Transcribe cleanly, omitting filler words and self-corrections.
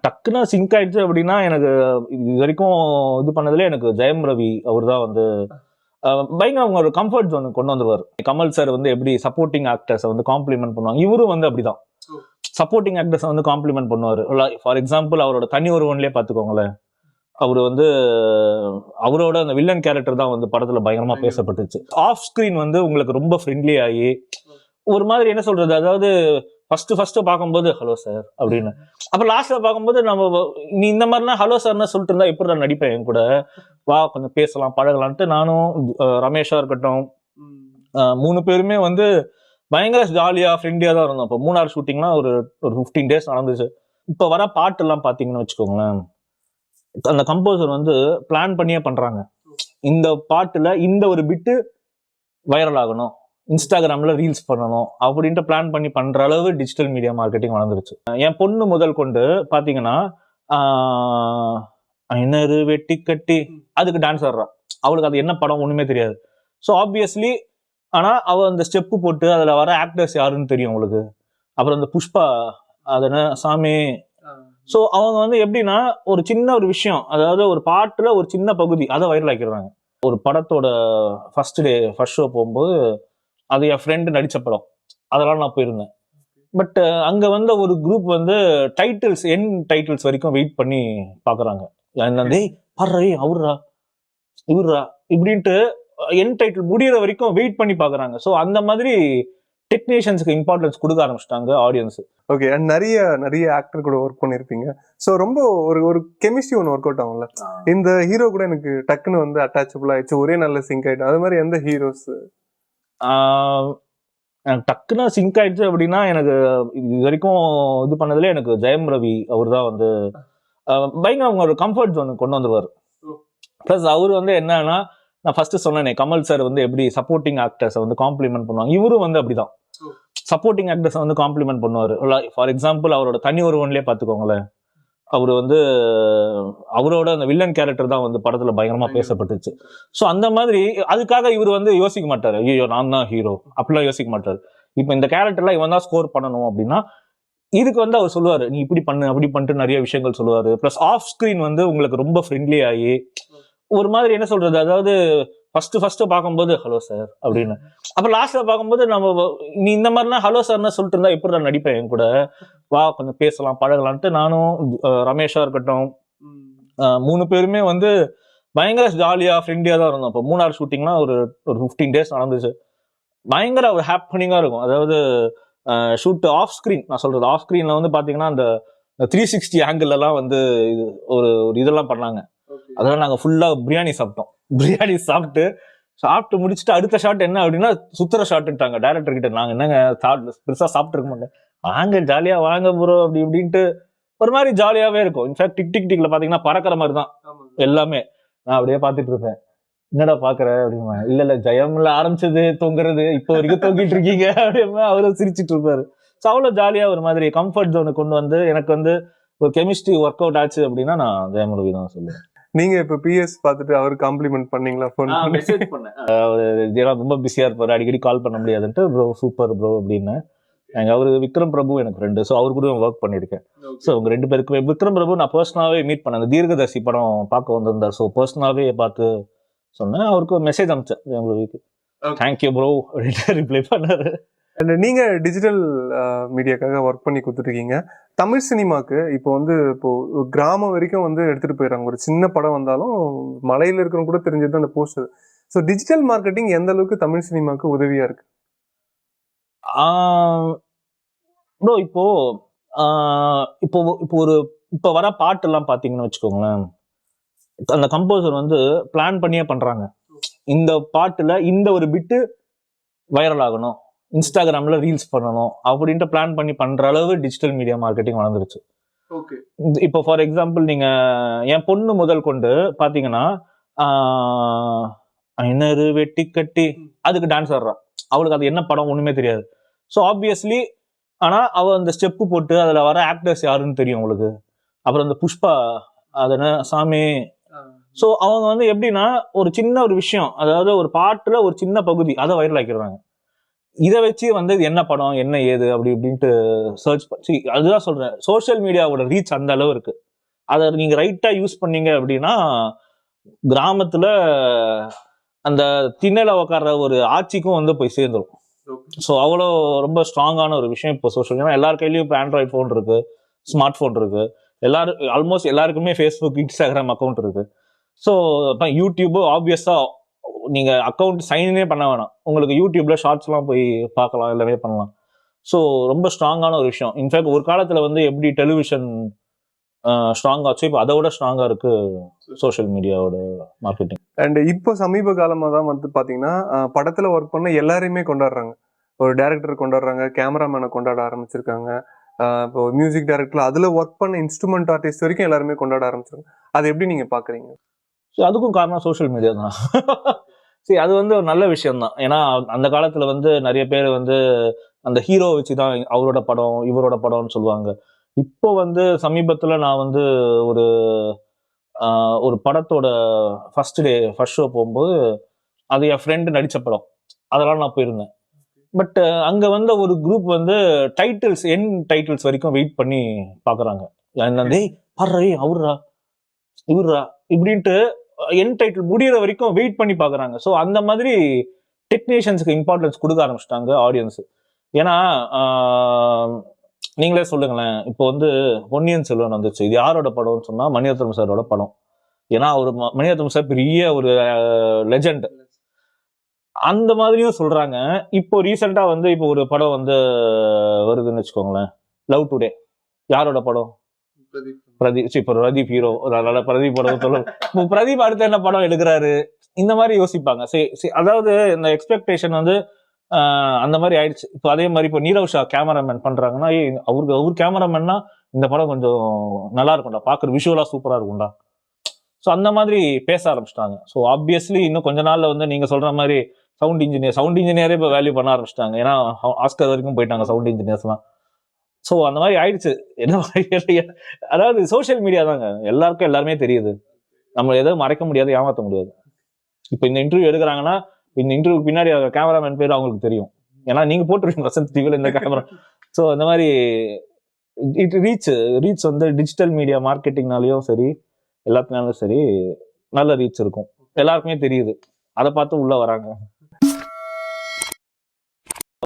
டக்குன்னு சிங்க் ஆயிடுச்சு அப்படின்னா எனக்கு இது வரைக்கும் இது பண்ணதுல எனக்கு ஜெயம் ரவி அவர் தான் வந்து பயங்கர அவங்க ஒரு கம்ஃபர்ட் ஜோன் கொண்டு வந்துருவாரு. கமல் சார் வந்து எப்படி சப்போர்ட்டிங் ஆக்டர்ஸை வந்து காம்ப்ளிமெண்ட் பண்ணுவாங்க, இவரும் வந்து அப்படிதான் சப்போர்ட்டிங் ஆக்டர்ஸை வந்து காம்ப்ளிமெண்ட் பண்ணுவாரு. ஃபார் எக்ஸாம்பிள் அவரோட தனி ஒருவன்லயே பாத்துக்கோங்களேன், அவர் வந்து அவரோட அந்த வில்லன் கேரக்டர் தான் வந்து படத்துல பயங்கரமா பேசப்பட்டுச்சு. ஆஃப் ஸ்கிரீன் வந்து உங்களுக்கு ரொம்ப ஃப்ரெண்ட்லி ஆகி ஒரு மாதிரி என்ன சொல்றது, அதாவது ஃபர்ஸ்ட் பார்க்கும்போது ஹலோ சார் அப்படின்னு, அப்ப லாஸ்ட்ல பார்க்கும்போது நம்ம நீ இந்த மாதிரிலாம் ஹலோ சார்னா சொல்லிட்டு இருந்தா எப்படி நான் நடிப்பேன், என் கூட வா கொஞ்சம் பேசலாம் பழகலான்ட்டு நானும் ரமேஷா இருக்கட்டும் 3 பேருமே வந்து பயங்கர ஜாலியா ஃப்ரெண்ட்லியா தான் இருந்தோம். இப்போ மூணார் ஷூட்டிங்லாம் ஒரு 15 days நடந்துச்சு. இப்ப வர பாட்டு எல்லாம் பாத்தீங்கன்னு வச்சுக்கோங்களேன், அந்த கம்போசர் வந்து பிளான் பண்ணியே பண்றாங்க. இந்த பாட்டுல இந்த ஒரு பிட்டு வைரல் ஆகணும், இன்ஸ்டாகிராம்ல ரீல்ஸ் பண்ணணும் அப்படின்ட்டு பிளான் பண்ணி பண்ற அளவு டிஜிட்டல் மீடியா மார்க்கெட்டிங் வளர்ந்துருச்சு. என் பொண்ணு முதல் கொண்டு பாத்தீங்கன்னா ஐநறு வெட்டி கட்டி அதுக்கு டான்ஸ் ஆடுறா. அவளுக்கு அது என்ன படம் ஒண்ணுமே தெரியாது. ஸோ ஆப்வியஸ்லி ஆனா அவ அந்த ஸ்டெப்பு போட்டு அதுல வர ஆக்டர்ஸ் யாருன்னு தெரியும் அவளுக்கு. அப்புறம் அந்த புஷ்பா அதன சாமி. ஸோ அவங்க வந்து எப்படின்னா ஒரு சின்ன ஒரு விஷயம், அதாவது ஒரு பாட்டுல ஒரு சின்ன பகுதி அதை வைரல் ஆக்கிடுறாங்க. ஒரு படத்தோட ஃபர்ஸ்ட் ஷோ போகும்போது அது என் ஃப்ரெண்டு நடிச்ச படம், அதெல்லாம் நான் போயிருந்தேன். பட் அங்க வந்து ஒரு குரூப் வந்து டைட்டில்ஸ் என் டைட்டில்ஸ் வரைக்கும் வெயிட் பண்ணி பாக்குறாங்க. அவர்ரா இவர்ரா இப்படின்ட்டு என் டைட்டில் முடியற வரைக்கும் வெயிட் பண்ணி பாக்குறாங்க. ஸோ அந்த மாதிரி டெக்னீஷியன்ஸ்க்கு இம்பார்ட்டன்ஸ் கொடுக்க ஆரம்பிச்சிட்டாங்க ஆடியன்ஸ். ஓகே, நிறைய ஆக்டர் கூட ஒர்க் பண்ணிருப்பீங்க. ஸோ ரொம்ப ஒரு கெமிஸ்ட்ரி ஒன்று ஒர்க் அவுட் ஆகும்ல, இந்த ஹீரோ கூட எனக்கு டக்குன்னு வந்து அட்டாச்சபிள் ஆயிடுச்சு, ஒரே நல்ல சிங்க் ஆயிட்டு, அது மாதிரி எந்த ஹீரோஸ் டக்குன்னு சிங்க் ஆயிடுச்சு அப்படின்னா எனக்கு இது வரைக்கும் இது பண்ணதுல எனக்கு ஜெயம் ரவி அவர் தான் வந்து பயங்கர அவங்க ஒரு கம்ஃபர்ட் ஜோன் கொண்டு வந்துருவாரு. பிளஸ் அவர் வந்து என்னன்னா, நான் ஃபர்ஸ்ட் சொன்னேனே கமல் சார் வந்து எப்படி சப்போர்ட்டிங் ஆக்டர்ஸை வந்து காம்ப்ளிமெண்ட் பண்ணுவாங்க, இவரும் வந்து அப்படிதான் சப்போர்ட்டிங் ஆக்டர்ஸை வந்து காம்ப்ளிமெண்ட் பண்ணுவாரு. ஃபார் எக்ஸாம்பிள் அவரோட தனி ஒருவன்லயே பாத்துக்கோங்களேன், அவர் வந்து அவரோட அந்த வில்லன் கேரக்டர் தான் வந்து படத்துல பயங்கரமா பேசப்பட்டுச்சு. ஸோ அந்த மாதிரி அதுக்காக இவர் வந்து யோசிக்க மாட்டாரு, ஐயோ நான் தான் ஹீரோ அப்படிலாம் யோசிக்க மாட்டாரு. இப்போ இந்த கேரக்டர்லாம் இவன் தான் ஸ்கோர் பண்ணணும் அப்படின்னா இதுக்கு வந்து அவர் சொல்லுவாரு, நீ இப்படி பண்ணு அப்படி பண்ணிட்டு நிறைய விஷயங்கள் சொல்லுவாரு. பிளஸ் ஆஃப் ஸ்கிரீன் வந்து உங்களுக்கு ரொம்ப ஃப்ரெண்ட்லி ஆகி ஒரு மாதிரி என்ன சொல்றது, அதாவது ஃபர்ஸ்ட் பார்க்கும்போது ஹலோ சார் அப்படின்னு, அப்ப லாஸ்ட்ல பார்க்கும்போது நம்ம நீ இந்த மாதிரிலாம் ஹலோ சார்னா சொல்லிட்டு இருந்தா எப்படி நான் நடிப்பேன், என் கூட வா கொஞ்சம் பேசலாம் பழகலான்ட்டு நானும் ரமேஷா இருக்கட்டும் 3 பேருமே வந்து பயங்கர ஜாலியா ஃப்ரெண்ட்லியா தான் இருந்தோம். இப்போ மூணார் ஷூட்டிங்லாம் ஒரு 15 days நடந்துச்சு. பயங்கர ஒரு ஹாப்பனிங்கா இருக்கும். அதாவது ஷூட் ஆஃப் ஸ்கிரீன், நான் சொல்றது ஆஃப் ஸ்கிரீன்ல வந்து பாத்தீங்கன்னா அந்த 360 ஆங்கிள் எல்லாம் வந்து ஒரு இதெல்லாம் பண்ணாங்க. அதெல்லாம் நாங்க ஃபுல்லா பிரியாணி சாப்பிட்டு முடிச்சுட்டு அடுத்த ஷாட் என்ன அப்படின்னா சுத்துற ஷாட்டுட்டாங்க டைரக்டர் கிட்ட. நாங்க என்னங்க பெருசா சாப்பிட்டு இருக்க மாட்டேன், வாங்க ஜாலியா வாங்க ப்ரோ அப்படி இப்படின்ட்டு ஒரு மாதிரி ஜாலியாவே இருக்கும். இன்ஃபேக்ட் டிக்ல பாத்தீங்கன்னா பறக்கிற மாதிரி தான் எல்லாமே. நான் அப்படியே பாத்துட்டு இருப்பேன், என்னடா பாக்குற அப்படிமா, இல்ல ஜெயம்ல ஆரம்பிச்சது தொங்குறது இப்போ வரைக்கும் தொங்கிட்டு இருக்கீங்க அப்படிமா அவரும் சிரிச்சிட்டு இருப்பாரு. ஸோ அவ்வளவு ஜாலியா ஒரு மாதிரி கம்ஃபர்ட் ஜோனு கொண்டு வந்து எனக்கு வந்து ஒரு கெமிஸ்ட்ரி ஒர்க் அவுட் ஆச்சு அப்படின்னா நான் ஜெயம் ரவி தான் சொல்லுவேன். நீங்க இப்ப பிஎஸ் பார்த்துட்டு அவர் காம்ப்ளிமெண்ட் பண்ணீங்களா? மெசேஜ் பண்ணேன், ரொம்ப பிஸியா இருப்பாரு, அடிக்கடி கால் பண்ண முடியாதுன்ட்டு ப்ரோ சூப்பர் ப்ரோ அப்படின்னு. அவரு விக்ரம் பிரபு எனக்கு ஃப்ரெண்டு, ஸோ அவர் கூட ஒர்க் பண்ணியிருக்கேன். ஸோ அவங்க 2 பேருக்குமே விக்ரம் பிரபு நான் பர்சனலாவே மீட் பண்ணேன், அந்த தீர்க்கதர்சி படம் பார்க்க வந்திருந்தார். ஸோ பர்சனலாவே பார்த்து சொன்னேன், அவருக்கு மெசேஜ் அனுப்பிச்சேன் ஜெயம் ரவிக்கு, தேங்க்யூ ப்ரோ அப்படின்னு ரிப்ளை பண்ணாரு. நீங்க டிஜிட்டல் மீடியாக்காக ஒர்க் பண்ணி கொடுத்துருக்கீங்க. தமிழ் சினிமாக்கு இப்போ கிராமம் வரைக்கும் எடுத்துட்டு போயிடறாங்க. ஒரு சின்ன படம் வந்தாலும் மலையில இருக்கிறவங்க கூட தெரிஞ்சது அந்த போஸ்டர். ஸோ டிஜிட்டல் மார்க்கெட்டிங் எந்த அளவுக்கு தமிழ் சினிமாக்கு உதவியா இருக்கு? ப்ரோ இப்போ வர பாட்டு எல்லாம் பாத்தீங்கன்னு வச்சுக்கோங்களேன், அந்த கம்போசர் வந்து பிளான் பண்ணியே பண்றாங்க. இந்த பாட்டுல இந்த ஒரு பிட்டு வைரல் ஆகணும், இன்ஸ்டாகிராம்ல ரீல்ஸ் பண்ணணும் அப்படின்ட்டு பிளான் பண்ணி பண்ற அளவு டிஜிட்டல் மீடியா மார்க்கெட்டிங் வளர்ந்துருச்சு. இப்போ ஃபார் எக்ஸாம்பிள் நீங்க என் பொண்ணு முதல் கொண்டு பாத்தீங்கன்னா ஐநறு வெட்டி கட்டி அதுக்கு டான்ஸ் ஆடுறா. அவளுக்கு அது என்ன படம் ஒண்ணுமே தெரியாது. ஸோ ஆப்வியஸ்லி ஆனா அவ அந்த ஸ்டெப்பு போட்டு அதுல வர ஆக்டர்ஸ் யாருன்னு தெரியும் அவளுக்கு. அப்புறம் அந்த புஷ்பா அதன சாமி. ஸோ அவங்க வந்து எப்படின்னா ஒரு சின்ன ஒரு விஷயம், அதாவது ஒரு பாட்டுல ஒரு சின்ன பகுதி அதை வைரல் ஆக்கிடுறாங்க. இதை வச்சு வந்து இது என்ன படம் என்ன ஏது அப்படி இப்படின்ட்டு சர்ச் பண்ணி அதுதான் சொல்றேன், சோஷியல் மீடியாவோட ரீச் அந்த அளவு இருக்கு. அதை நீங்க ரைட்டா யூஸ் பண்ணீங்க அப்படின்னா கிராமத்துல அந்த திண்ணையில உட்கார்ற ஒரு ஆட்சிக்கும் வந்து போய் சேர்ந்துடும். ஸோ அவ்வளோ ரொம்ப ஸ்ட்ராங்கான ஒரு விஷயம் இப்போ சோஷியல் மீடியா. எல்லார் கையிலயும் இப்போ ஆண்ட்ராய்ட் ஃபோன் இருக்கு, ஸ்மார்ட் ஃபோன் இருக்கு, ஆல்மோஸ்ட் எல்லாருக்குமே ஃபேஸ்புக் இன்ஸ்டாகிராம் அக்கௌண்ட் இருக்கு. ஸோ இப்போ யூடியூப் ஆப்வியஸா நீங்க அக்கௌண்ட் சைனே பண்ண வேணாம், உங்களுக்கு யூடியூப்ல ஷார்ட்ஸ்லாம் போய் பார்க்கலாம், எல்லாமே பண்ணலாம். ஸோ ரொம்ப ஸ்ட்ராங்கான ஒரு விஷயம். இன்ஃபேக்ட் ஒரு காலத்துல வந்து எப்படி டெலிவிஷன் ஸ்ட்ராங் ஆச்சு, இப்போ அதை விட ஸ்ட்ராங்கா இருக்கு சோஷியல் மீடியாவோட மார்க்கெட்டிங். அண்ட் இப்போ சமீப காலமா தான் வந்து பாத்தீங்கன்னா படத்துல ஒர்க் பண்ண எல்லாரையுமே கொண்டாடுறாங்க. ஒரு டைரக்டர் கொண்டாடுறாங்க, கேமராமேனை கொண்டாட ஆரம்பிச்சிருக்காங்க. இப்போ மியூசிக் டைரக்டர் அதுல ஒர்க் பண்ண இன்ஸ்ட்ருமெண்ட் ஆர்டிஸ்ட் வரைக்கும் எல்லாருமே கொண்டாட ஆரம்பிச்சிருக்காங்க. அது எப்படி நீங்க பாக்குறீங்க? ஸோ அதுக்கும் காரணம் சோஷியல் மீடியா தான். சரி, அது வந்து ஒரு நல்ல விஷயம் தான். ஏன்னா அந்த காலத்துல வந்து நிறைய பேர் வந்து அந்த ஹீரோ வச்சுதான் அவரோட படம் இவரோட படம்னு சொல்லுவாங்க. இப்போ வந்து சமீபத்துல நான் வந்து ஒரு ஒரு படத்தோட ஃபர்ஸ்ட் ஷோ போகும்போது அது என் ஃப்ரெண்டு நடிச்ச படம், அதெல்லாம் நான் போயிருந்தேன். பட் அங்க வந்து ஒரு குரூப் வந்து டைட்டில்ஸ் டைட்டில்ஸ் வரைக்கும் வெயிட் பண்ணி பாக்குறாங்க. டேய் பாரு அவர்ரா இவர்ரா இப்படின்ட்டு என் டைட்டில் முடியற வரைக்கும் வெயிட் பண்ணி பாக்குறாங்க. ஸோ அந்த மாதிரி டெக்னீஷியன்ஸுக்கு இம்பார்ட்டன்ஸ் கொடுக்க ஆரம்பிச்சிட்டாங்க ஆடியன்ஸ். ஏன்னா நீங்களே சொல்லுங்களேன், இப்போ வந்து பொன்னியின் செல்வன் வந்துச்சு, இது யாரோட படம்னு சொன்னா மணிரத்னம் சாரோட படம். ஏன்னா ஒரு மணிரத்னம் சார் பெரிய ஒரு லெஜண்ட், அந்த மாதிரியும் சொல்றாங்க. இப்போ ரீசெண்டா வந்து இப்போ ஒரு படம் வந்து வருதுன்னு வச்சுக்கோங்களேன், லவ் டுடே, யாரோட படம்? பிரதீப். இப்போ பிரதீப் ஹீரோ, அதனால பிரதீப் படம் சொல்ல பிரதீப் அடுத்த என்ன படம் எடுக்கிறாரு, இந்த மாதிரி யோசிப்பாங்க. அதாவது இந்த எக்ஸ்பெக்டேஷன் வந்து அந்த மாதிரி ஆயிடுச்சு. இப்போ அதே மாதிரி இப்போ நீரவ் ஷா கேமராமேன் பண்றாங்கன்னா, அவர் கேமராமேன்னா இந்த படம் கொஞ்சம் நல்லா இருக்கும்டா, பாக்குற விஷுவலா சூப்பரா இருக்கும்டா. ஸோ அந்த மாதிரி பேச ஆரம்பிச்சிட்டாங்க. ஸோ ஆப்வியஸ்லி இன்னும் கொஞ்ச நாள்ல வந்து நீங்க சொல்ற மாதிரி சவுண்ட் இன்ஜினியரே இப்போ வேல்யூ பண்ண ஆரம்பிச்சிட்டாங்க. ஏன்னா ஆஸ்கர் வரைக்கும் போயிட்டாங்க சவுண்ட் இன்ஜினியர்ஸ்லாம். ஸோ அந்த மாதிரி ஆயிடுச்சு. என்ன அதாவது சோஷியல் மீடியா தாங்க, எல்லாருக்கும் எல்லாருமே தெரியுது. நம்ம எதுவும் மறைக்க முடியாது, ஏமாற்ற முடியாது. இப்போ இந்த இன்டர்வியூ எடுக்கிறாங்கன்னா இந்த இன்டர்வியூ பின்னாடி கேமராமேன் பேர் அவங்களுக்கு தெரியும். ஏன்னா நீங்க போட்டுருக்கீங்க வசந்த் டிவில இந்த கேமரா. ஸோ அந்த மாதிரி ரீச் வந்து டிஜிட்டல் மீடியா மார்க்கெட்டிங்னாலையும் சரி எல்லாத்துனாலும் சரி நல்ல ரீச் இருக்கும், எல்லாருக்குமே தெரியுது, அதை பார்த்து உள்ள வராங்க.